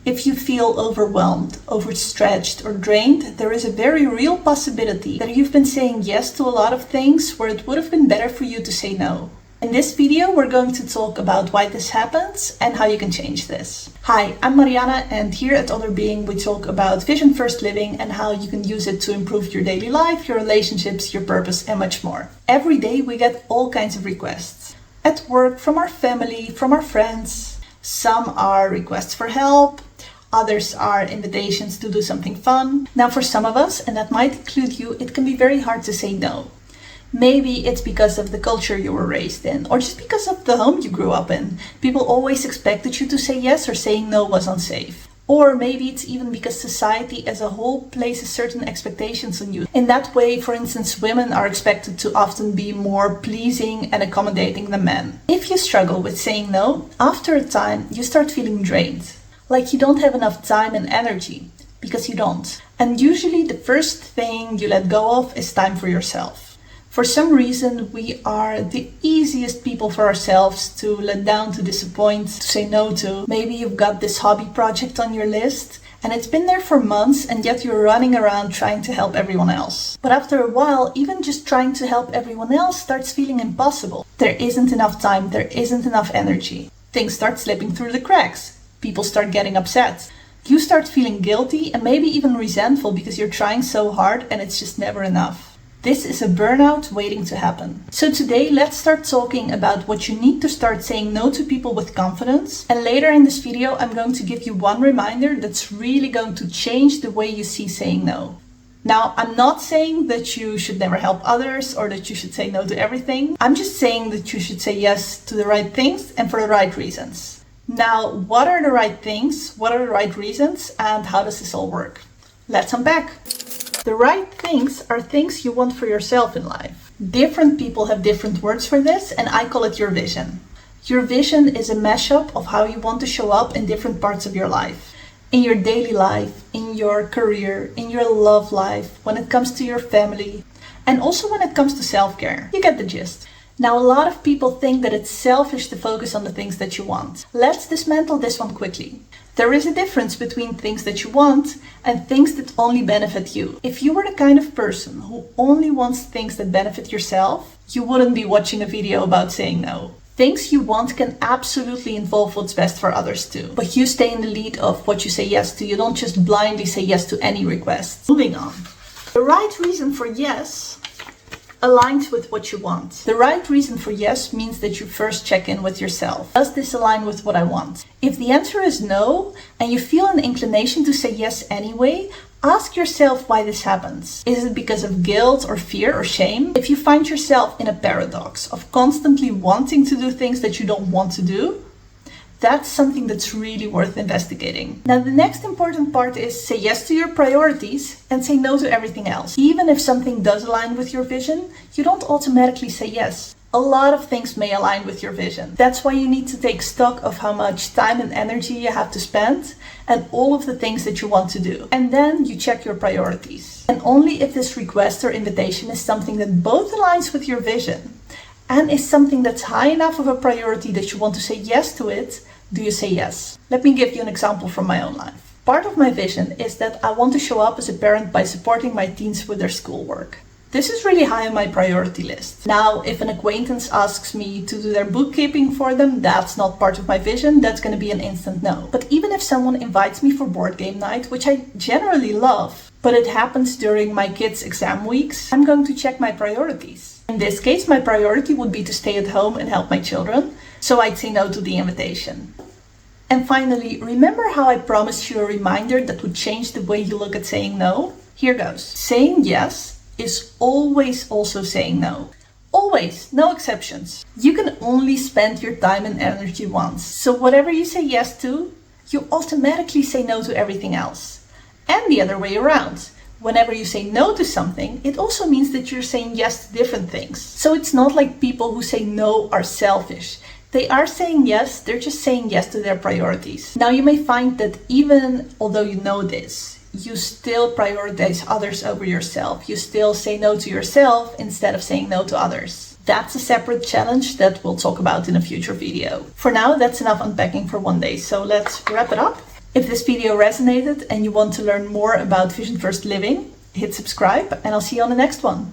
If you feel overwhelmed, overstretched, or drained, there is a very real possibility that you've been saying yes to a lot of things where it would have been better for you to say no. In this video, we're going to talk about why this happens and how you can change this. Hi, I'm Mariana, and here at Other Being, we talk about vision first living and how you can use it to improve your daily life, your relationships, your purpose, and much more. Every day, we get all kinds of requests. At work, from our family, from our friends. Some are requests for help. Others are invitations to do something fun. Now, for some of us, and that might include you, it can be very hard to say no. Maybe it's because of the culture you were raised in, or just because of the home you grew up in. People always expected you to say yes, or saying no was unsafe. Or maybe it's even because society as a whole places certain expectations on you. In that way, for instance, women are expected to often be more pleasing and accommodating than men. If you struggle with saying no, after a time, you start feeling drained. Like you don't have enough time and energy, because you don't. And usually the first thing you let go of is time for yourself. For some reason, we are the easiest people for ourselves to let down, to disappoint, to say no to. Maybe you've got this hobby project on your list and it's been there for months and yet you're running around trying to help everyone else. But after a while, even just trying to help everyone else starts feeling impossible. There isn't enough time, there isn't enough energy. Things start slipping through the cracks. People start getting upset. You start feeling guilty and maybe even resentful because you're trying so hard and it's just never enough. This is a burnout waiting to happen. So today, let's start talking about what you need to start saying no to people with confidence. And later in this video, I'm going to give you one reminder that's really going to change the way you see saying no. Now, I'm not saying that you should never help others or that you should say no to everything. I'm just saying that you should say yes to the right things and for the right reasons. Now, what are the right things? What are the right reasons? And how does this all work? Let's unpack. The right things are things you want for yourself in life. Different people have different words for this, and I call it your vision. Your vision is a mashup of how you want to show up in different parts of your life. In your daily life, in your career, in your love life, when it comes to your family, and also when it comes to self-care. You get the gist. Now, a lot of people think that it's selfish to focus on the things that you want. Let's dismantle this one quickly. There is a difference between things that you want and things that only benefit you. If you were the kind of person who only wants things that benefit yourself, you wouldn't be watching a video about saying no. Things you want can absolutely involve what's best for others too. But you stay in the lead of what you say yes to. You don't just blindly say yes to any request. Moving on. The right reason for yes aligns with what you want. The right reason for yes means that you first check in with yourself. Does this align with what I want? If the answer is no, and you feel an inclination to say yes anyway, ask yourself why this happens. Is it because of guilt or fear or shame? If you find yourself in a paradox of constantly wanting to do things that you don't want to do, that's something that's really worth investigating. Now, the next important part is say yes to your priorities and say no to everything else. Even if something does align with your vision, you don't automatically say yes. A lot of things may align with your vision. That's why you need to take stock of how much time and energy you have to spend and all of the things that you want to do. And then you check your priorities. And only if this request or invitation is something that both aligns with your vision and is something that's high enough of a priority that you want to say yes to it, do you say yes? Let me give you an example from my own life. Part of my vision is that I want to show up as a parent by supporting my teens with their schoolwork. This is really high on my priority list. Now, if an acquaintance asks me to do their bookkeeping for them, that's not part of my vision. That's going to be an instant no. But even if someone invites me for board game night, which I generally love, but it happens during my kids' exam weeks, I'm going to check my priorities. In this case, my priority would be to stay at home and help my children, so I'd say no to the invitation. And finally, remember how I promised you a reminder that would change the way you look at saying no? Here goes. Saying yes is always also saying no. Always, no exceptions. You can only spend your time and energy once. So whatever you say yes to, you automatically say no to everything else. And the other way around. Whenever you say no to something, it also means that you're saying yes to different things. So it's not like people who say no are selfish. They are saying yes, they're just saying yes to their priorities. Now, you may find that even although you know this, you still prioritize others over yourself. You still say no to yourself instead of saying no to others. That's a separate challenge that we'll talk about in a future video. For now, that's enough unpacking for one day, so let's wrap it up. If this video resonated and you want to learn more about Vision First Living, hit subscribe and I'll see you on the next one.